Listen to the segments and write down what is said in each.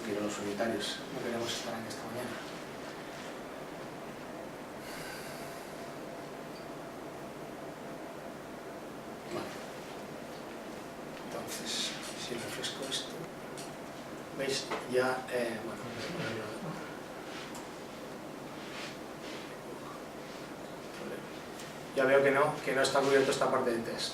quiero los unitarios, no queremos estar aquí esta mañana. Vale. Entonces, si refresco esto, veis ya, ya veo que no está cubierto esta parte de test.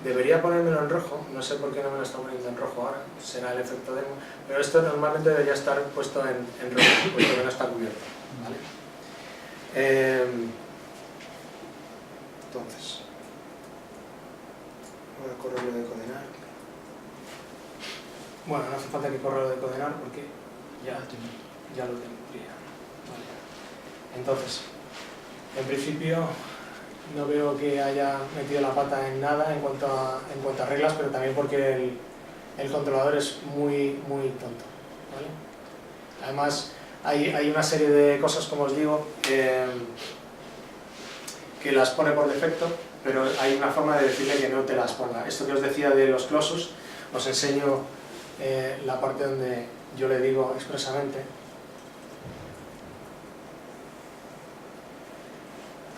Debería ponérmelo en rojo, no sé por qué no me lo está poniendo en rojo ahora, será el efecto demo, pero esto normalmente debería estar puesto en rojo, puesto que no está cubierto, ¿vale? Entonces, voy a correrlo de Codenar. Bueno, no hace falta que corra lo de Codenar porque ya lo tendría. Vale. Entonces, en principio no veo que haya metido la pata en nada en cuanto a reglas, pero también porque el controlador es muy tonto, ¿vale? Además, hay una serie de cosas, como os digo, que las pone por defecto, pero hay una forma de decirle que no te las ponga. Esto que os decía de los clausus, os enseño la parte donde yo le digo expresamente.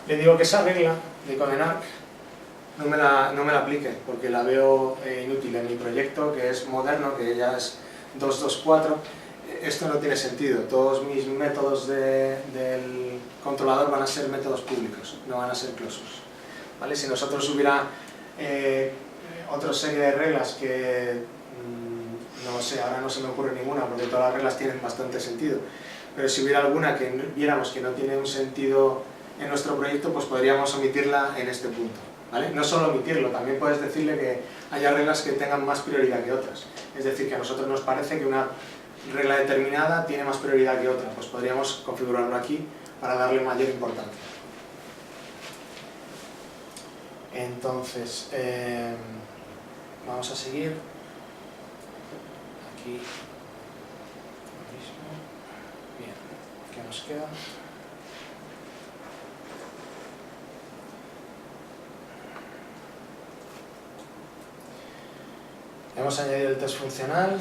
Le digo que esa regla de Codenar no me la aplique, porque la veo inútil en mi proyecto, que es moderno, que ya es 2.2.4. Esto no tiene sentido. Todos mis métodos del controlador van a ser métodos públicos, no van a ser clausus, ¿vale? Si nosotros hubiera otra serie de reglas que, no sé, ahora no se me ocurre ninguna, porque todas las reglas tienen bastante sentido, pero si hubiera alguna que viéramos que no tiene un sentido en nuestro proyecto, pues podríamos omitirla en este punto, ¿vale? No solo omitirlo, también puedes decirle que haya reglas que tengan más prioridad que otras. Es decir, que a nosotros nos parece que una regla determinada tiene más prioridad que otra, pues podríamos configurarlo aquí para darle mayor importancia. Entonces, vamos a seguir. Aquí lo mismo. Bien, ¿qué nos queda? Hemos añadido el test funcional,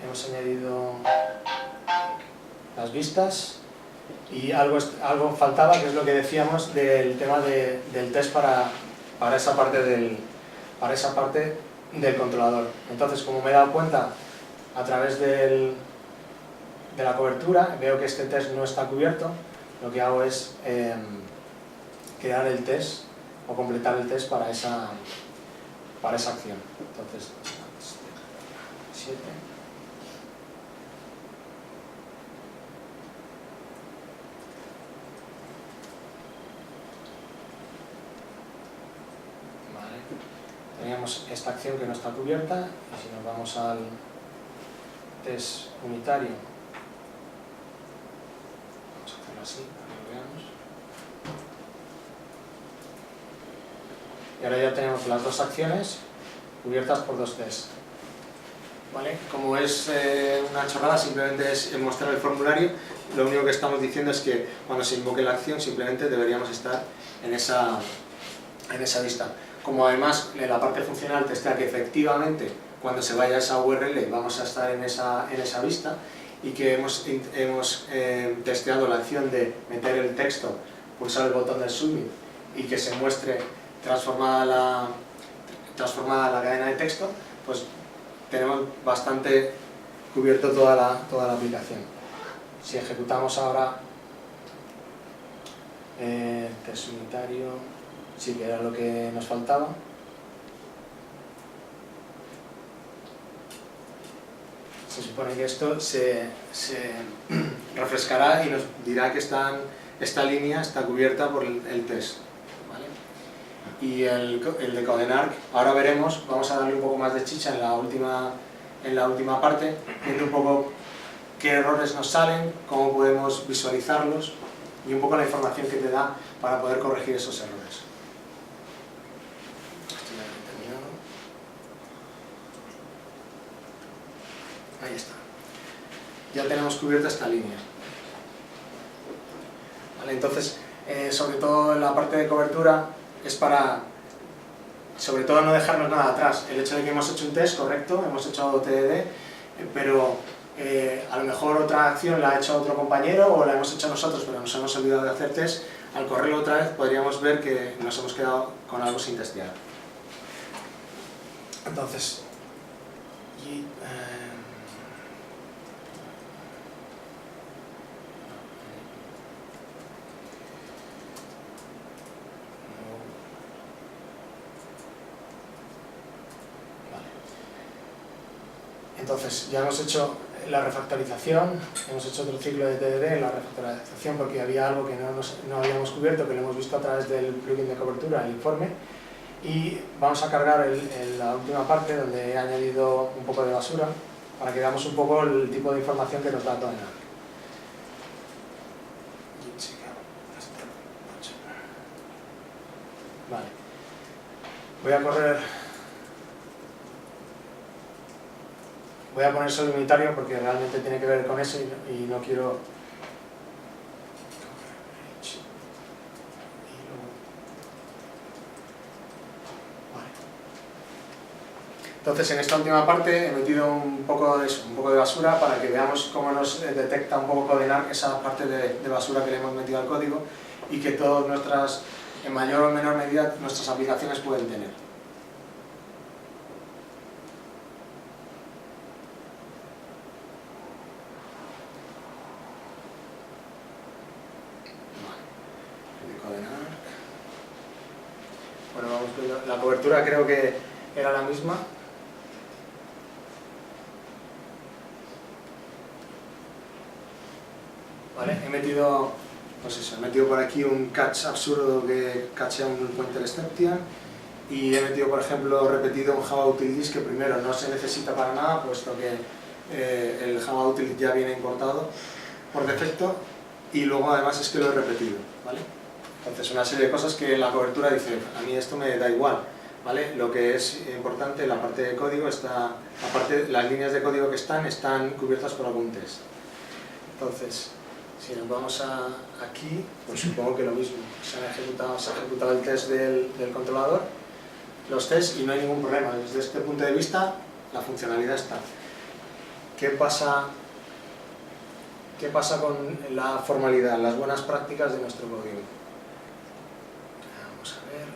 hemos añadido las vistas y algo faltaba, que es lo que decíamos del tema del test para esa parte del controlador. Entonces, como me he dado cuenta a través de la cobertura, veo que este test no está cubierto, lo que hago es crear el test o completar el test para esa acción. Entonces, 7. Vale. Teníamos esta acción que no está cubierta, y si nos vamos al test unitario, vamos a hacerlo así, para que lo veamos. Y ahora ya tenemos las dos acciones cubiertas por dos tests. ¿Vale? Como es una chorrada, simplemente es mostrar el formulario. Lo único que estamos diciendo es que cuando se invoque la acción simplemente deberíamos estar en esa vista. Como además en la parte funcional testea que efectivamente cuando se vaya a esa URL vamos a estar en esa vista, y que hemos testeado la acción de meter el texto, pulsar el botón del submit y que se muestre transformada la cadena de texto, pues tenemos bastante cubierto toda la aplicación. Si ejecutamos ahora test unitario, sí que era lo que nos faltaba. Se supone que esto se refrescará y nos dirá que esta línea está cubierta por el test. ¿Vale? Y el de Codenar, ahora veremos, vamos a darle un poco más de chicha en la última parte, viendo un poco qué errores nos salen, cómo podemos visualizarlos y un poco la información que te da para poder corregir esos errores. Esto ya lo he terminado. Ahí está. Ya tenemos cubierta esta línea. Vale, entonces, sobre todo en la parte de cobertura, es para sobre todo no dejarnos nada atrás. El hecho de que hemos hecho un test, correcto, hemos hecho TDD, pero a lo mejor otra acción la ha hecho otro compañero o la hemos hecho nosotros, pero nos hemos olvidado de hacer test. Al correrlo otra vez podríamos ver que nos hemos quedado con algo sin testear. Entonces, entonces ya hemos hecho la refactorización, hemos hecho otro ciclo de TDD, la refactorización porque había algo que no habíamos cubierto, que lo hemos visto a través del plugin de cobertura, el informe, y vamos a cargar la última parte donde he añadido un poco de basura para que veamos un poco el tipo de información que nos da Codenark. Vale. Voy a poner solo unitario porque realmente tiene que ver con eso y no quiero... Vale. Entonces en esta última parte he metido un poco de eso, un poco de basura para que veamos cómo nos detecta un poco Codenark esa parte de basura que le hemos metido al código y que todas nuestras, en mayor o menor medida, nuestras aplicaciones pueden tener. Bueno, vamos con la cobertura, creo que era la misma. Vale, he metido por aquí un catch absurdo que cachea un pointer exception y he metido, por ejemplo, repetido un Java Utilities que primero no se necesita para nada, puesto que el Java Utilities ya viene importado por defecto y luego además es que lo he repetido, ¿vale? Entonces una serie de cosas que la cobertura dice, a mí esto me da igual, ¿vale? Lo que es importante, la parte de código está, las líneas de código que están cubiertas por algún test. Entonces, si nos vamos aquí, pues supongo que lo mismo, se ha ejecutado el test del controlador, los tests y no hay ningún problema. Desde este punto de vista, la funcionalidad está. ¿Qué pasa con la formalidad, las buenas prácticas de nuestro código? Vamos a ver.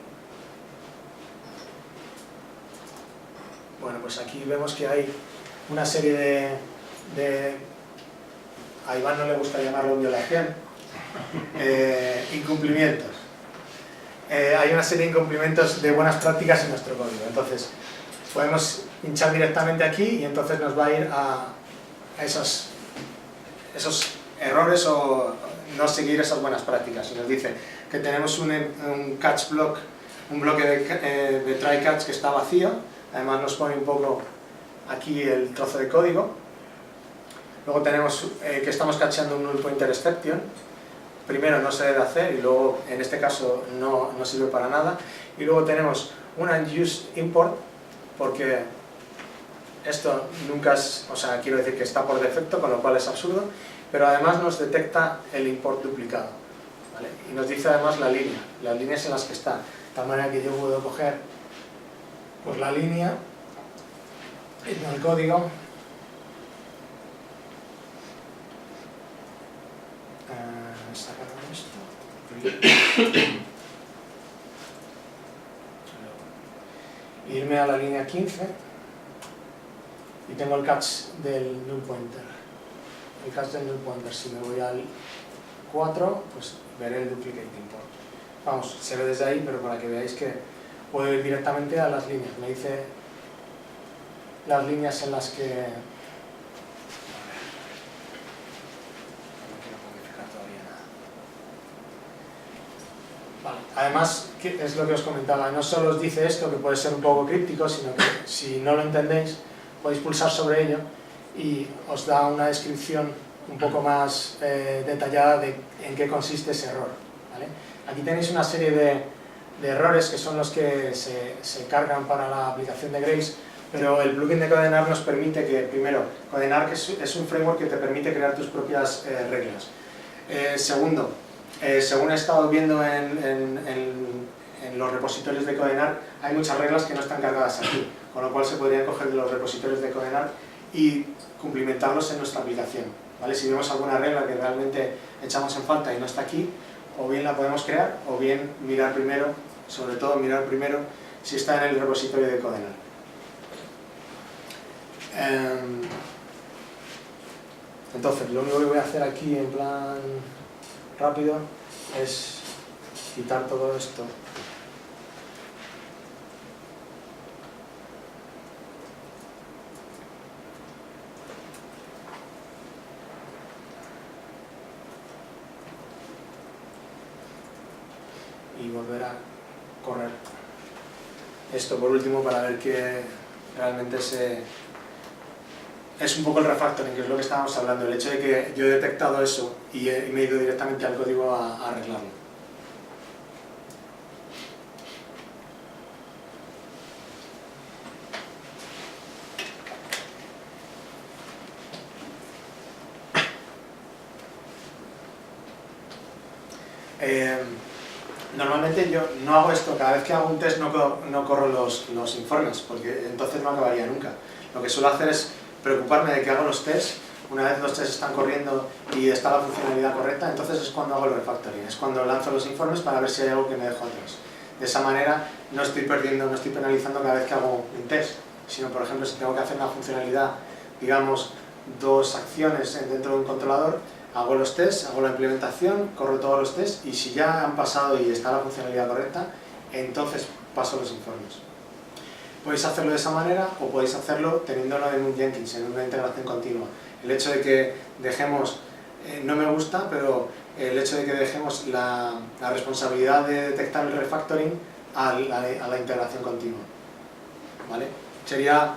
Bueno, pues aquí vemos que hay una serie a Iván no le gusta llamarlo violación, incumplimientos. Hay una serie de incumplimientos de buenas prácticas en nuestro código. Entonces, podemos hinchar directamente aquí y entonces nos va a ir a esos errores o no seguir esas buenas prácticas. Y nos dice que tenemos un catch block, un bloque de try catch que está vacío. Además nos pone un poco aquí el trozo de código. Luego tenemos que estamos cacheando un null pointer exception. Primero no se debe hacer y luego en este caso no sirve para nada. Y luego tenemos un unused import porque esto nunca es, o sea, quiero decir que está por defecto, con lo cual es absurdo, pero además nos detecta el import duplicado, ¿vale? Y nos dice además las líneas en las que está, de tal manera que yo puedo coger pues la línea en el código, irme a la línea 15 y tengo el catch del null pointer. El catch del null pointer, si me voy al 4, pues veré el duplicate import. Vamos, se ve desde ahí, pero para que veáis que puedo ir directamente a las líneas. Me dice las líneas en las que... Vale. Además, es lo que os comentaba, no solo os dice esto, que puede ser un poco críptico, sino que si no lo entendéis, podéis pulsar sobre ello y os da una descripción un poco más detallada de en qué consiste ese error, ¿vale? Aquí tenéis una serie de errores que son los que se cargan para la aplicación de Grace, pero el plugin de Codenark nos permite que, primero, Codenark es un framework que te permite crear tus propias reglas. Segundo, según he estado viendo en en los repositorios de Codenar hay muchas reglas que no están cargadas aquí, con lo cual se podrían coger de los repositorios de Codenar y cumplimentarlos en nuestra aplicación, ¿vale? Si vemos alguna regla que realmente echamos en falta y no está aquí, o bien la podemos crear, o bien mirar primero, sobre todo mirar primero si está en el repositorio de Codenar. Entonces, lo único que voy a hacer aquí en plan rápido es quitar todo esto. Y volver a correr esto por último para ver que realmente es un poco el refactoring, que es lo que estábamos hablando, el hecho de que yo he detectado eso y me he ido directamente al código a arreglarlo. Normalmente yo no hago esto, cada vez que hago un test no corro los informes, porque entonces no acabaría nunca. Lo que suelo hacer es preocuparme de que hago los tests, una vez los tests están corriendo y está la funcionalidad correcta, entonces es cuando hago el refactoring, es cuando lanzo los informes para ver si hay algo que me dejo atrás. De esa manera no estoy perdiendo, no estoy penalizando cada vez que hago un test, sino por ejemplo si tengo que hacer una funcionalidad, digamos, dos acciones dentro de un controlador, hago los tests, hago la implementación, corro todos los tests y si ya han pasado y está la funcionalidad correcta, entonces paso los informes. Podéis hacerlo de esa manera o podéis hacerlo teniéndolo en un Jenkins, en una integración continua. El hecho de que dejemos, no me gusta, pero el hecho de que dejemos la responsabilidad de detectar el refactoring a la integración continua, ¿vale? Sería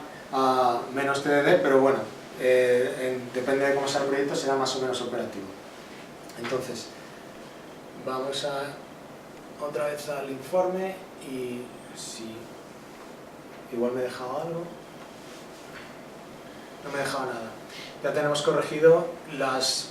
menos TDD, pero bueno, depende de cómo sea el proyecto, será más o menos operativo. Entonces, vamos otra vez al informe y si igual me he dejado algo, no me he dejado nada. Ya tenemos corregido las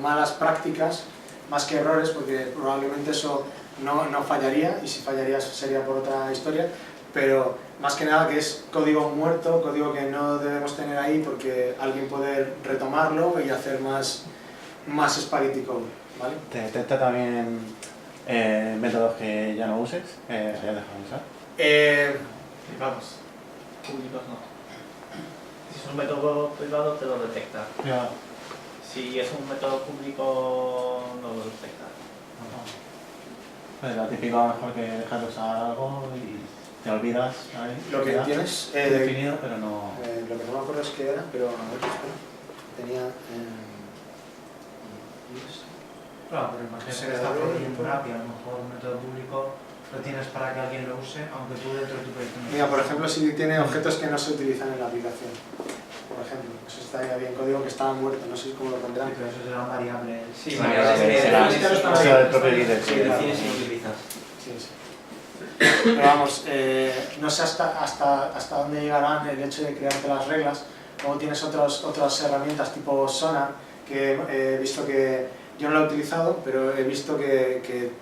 malas prácticas, más que errores, porque probablemente eso no fallaría, y si fallaría sería por otra historia, pero más que nada que es código muerto, código que no debemos tener ahí porque alguien puede retomarlo y hacer más spaghetti code, ¿vale? ¿Te detecta también métodos que ya no uses, que hayas dejado de usar? Privados. Públicos no. Si es un método privado te lo detecta. Ya. Si es un método público no lo detecta. Pues lo típico a lo mejor que dejas de usar algo y te olvidas ahí. Lo que tienes definido, pero no. Lo que no me acuerdo es qué era, pero a ver, espera. Tenía Claro, pero imagínate que está por API, a lo mejor un método público lo tienes para que alguien lo use, aunque tú dentro de tu proyecto no. Mira, por ejemplo, si tiene objetos que no se utilizan en la aplicación, por ejemplo, eso estaría bien, código que estaba muerto, no sé cómo lo pondrán. Sí, pero eso será variable. Sí, Será el propio líder. Sí, defines y no utilizas. Sí, sí. Pero vamos, no sé hasta dónde llegarán el hecho de crearte las reglas. Luego tienes otras herramientas tipo Sonar, que he visto que yo no lo he utilizado, pero he visto que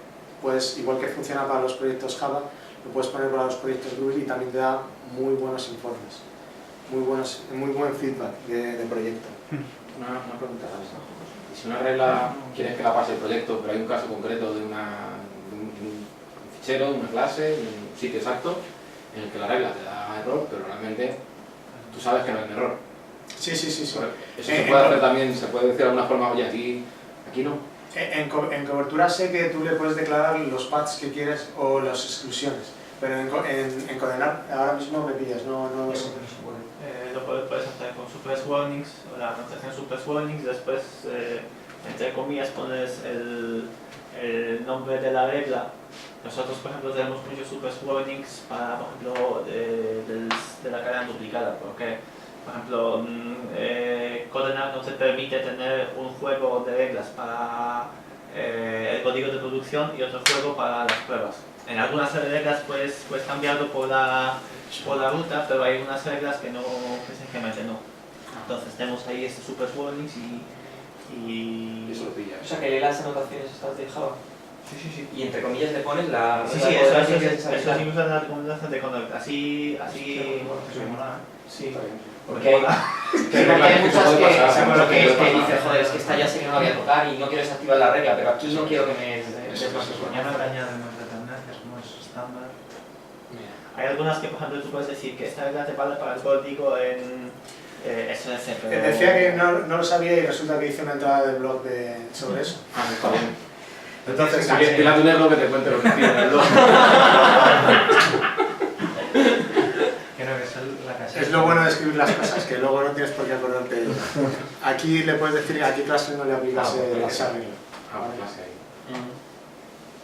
puedes, igual que funciona para los proyectos Java, lo puedes poner para los proyectos Google y también te da muy buenos informes, muy buen feedback de proyecto. Una pregunta, si una regla quieres que la pase el proyecto, pero hay un caso concreto de un fichero, de una clase, un sitio exacto, en el que la regla te da error, pero realmente tú sabes que no hay un error. Sí. Eso se puede hacer también, se puede decir de alguna forma, oye, aquí no. En cobertura sé que tú le puedes declarar los paths que quieres o las exclusiones, pero en Codenar ahora mismo me pillas, no lo sé. Lo puedes hacer con suppress warnings, o la anotación suppress warnings, después, entre comillas, pones el nombre de la regla. Nosotros, por ejemplo, tenemos muchos suppress warnings para, por ejemplo, de la cadena duplicada, porque, por ejemplo, Codenar no te permite tener un juego de reglas para el código de producción y otro juego para las pruebas. En algunas reglas puedes cambiarlo por la ruta, pero hay unas reglas que simplemente no. Entonces tenemos ahí suppress warnings y eso lo pillas. O sea que lee las anotaciones estas de Java. Sí. Y entre comillas le pones la... Sí, eso es incluso en la recomendación de conducta. Así... Sí. Porque hay muchas que dicen, joder, es que esta ya sé que no la voy a tocar y no quiero desactivar la regla, pero aquí no quiero que me des más Ya no te añaden más dependencias como es estándar. Hay algunas que, por ejemplo, tú puedes decir que esta regla te vale para el código en SNC, pero... Decía que no lo sabía y resulta que hice una entrada del blog sobre eso. Ah, está bien. Entonces, Dile a tu negro que te cuente lo que tiene en el blog. Creo que es la caseta. es lo bueno de escribir las cosas, que luego no tienes por qué acordarte de ello. Aquí le puedes decir, a qué clase no le aplicas esa regla. Clase ahí.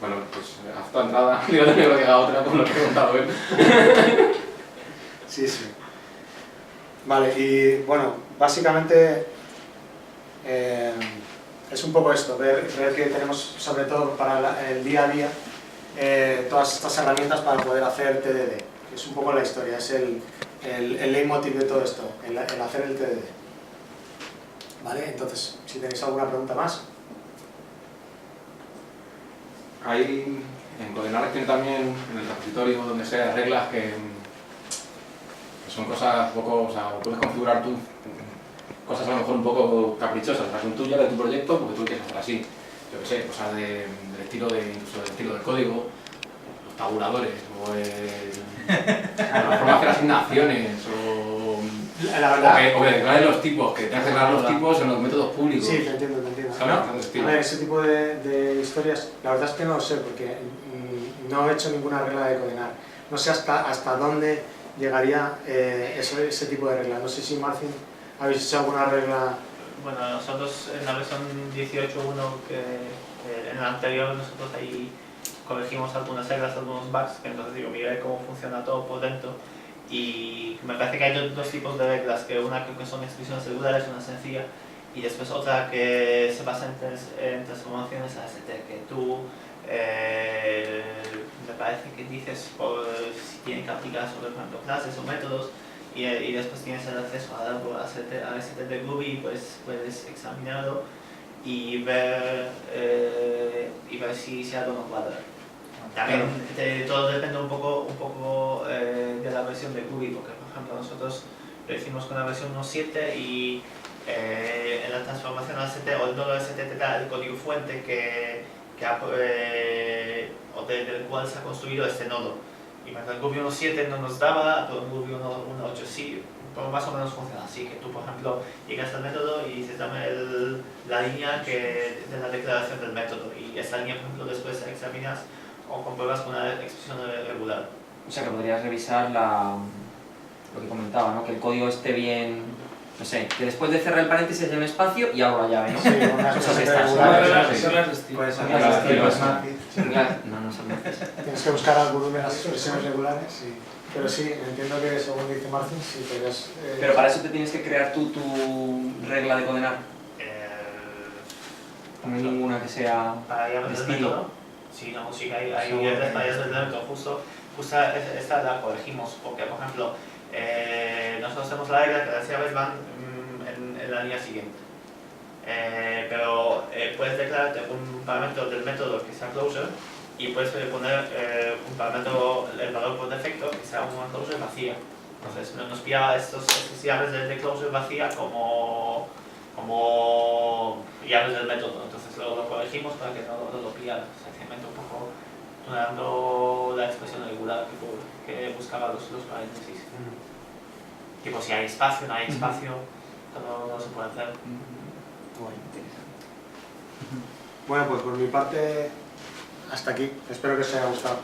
Bueno, pues haz tu entrada, dile a tu negro que haga otra con lo que he contado él. Sí. Vale, y bueno, básicamente es un poco esto, ver que tenemos sobre todo para el día a día todas estas herramientas para poder hacer TDD, que es un poco la historia, es el leitmotiv de todo esto, el hacer el TDD. Vale, entonces, si tenéis alguna pregunta más. Hay en Codenar tiene también en el repositorio, donde sea, reglas que son cosas un poco, o sea, puedes configurar tú cosas a lo mejor un poco caprichosas, la tuyas de tu proyecto, porque tú quieres hacer así. Yo qué sé, cosas del estilo incluso del estilo del código, los tabuladores, o la forma de hacer asignaciones, La verdad, o que declares los tipos, que te haces declarar los tipos en los métodos públicos. sí, te entiendo. ¿Sabes? A ver, ese tipo de historias, la verdad es que no lo sé, porque no he hecho ninguna regla de Codenar. No sé hasta dónde llegaría ese tipo de regla. No sé si, Marcin, habéis hecho alguna regla. Bueno, nosotros en la versión 18.1, en la anterior, nosotros ahí corregimos algunas reglas, algunos bugs, que entonces digo, mira cómo funciona todo por dentro. Y me parece que hay dos tipos de reglas, que una creo que son expresiones regulares, una sencilla, y después otra que se basa en transformaciones AST, que tú me parece que dices si tienen que aplicar sobre, por ejemplo, clases o métodos, y después tienes el acceso a algo AST de Groovy, pues puedes examinarlo y ver si algo no cuadra. También todo depende un poco de la versión de Groovy, porque por ejemplo nosotros lo hicimos con la versión 1.7 y en la transformación AST o el nodo AST te da el código fuente del cual se ha construido este nodo. Y para el Groovy 1.7 no nos daba, pero el Groovy 1.8 sí, pero más o menos funciona así, que tú por ejemplo llegas al método y dices dame la línea de la declaración del método, y esa línea por ejemplo después examinas o compruebas con una expresión regular. O sea que podrías revisar lo que comentaba, ¿no? Que el código esté bien, no sé, que después de cerrar el paréntesis haya un espacio y abro la llave, ¿no? Sí, unas cosas de expresiones estas. regulares. Puedes Son hacer las las estilos, estilos, No son necesarias. Tienes que buscar algunas de las expresiones regulares, sí. Pero sí, entiendo que según dice Marcin, sí podrías... Pero para eso te tienes que crear tú tu regla de Codenar. No hay ninguna que sea Para llaves del método. Sí, no, sí que hay llaves del método. Justo esta la corregimos, porque por ejemplo, nosotros tenemos la regla que las llaves van en la línea siguiente. Pero puedes declararte un parámetro del método que sea closure y puedes poner un parámetro, el valor por defecto, que sea una closure vacía. Entonces nos pilla estas llaves de closure vacía como llaves del método. Entonces lo corregimos para que no lo pillara, sencillamente un poco dando la expresión regular que buscaba los paréntesis. Tipo si hay espacio, no hay espacio, no se puede hacer. Bueno, pues por mi parte, hasta aquí. Espero que os haya gustado.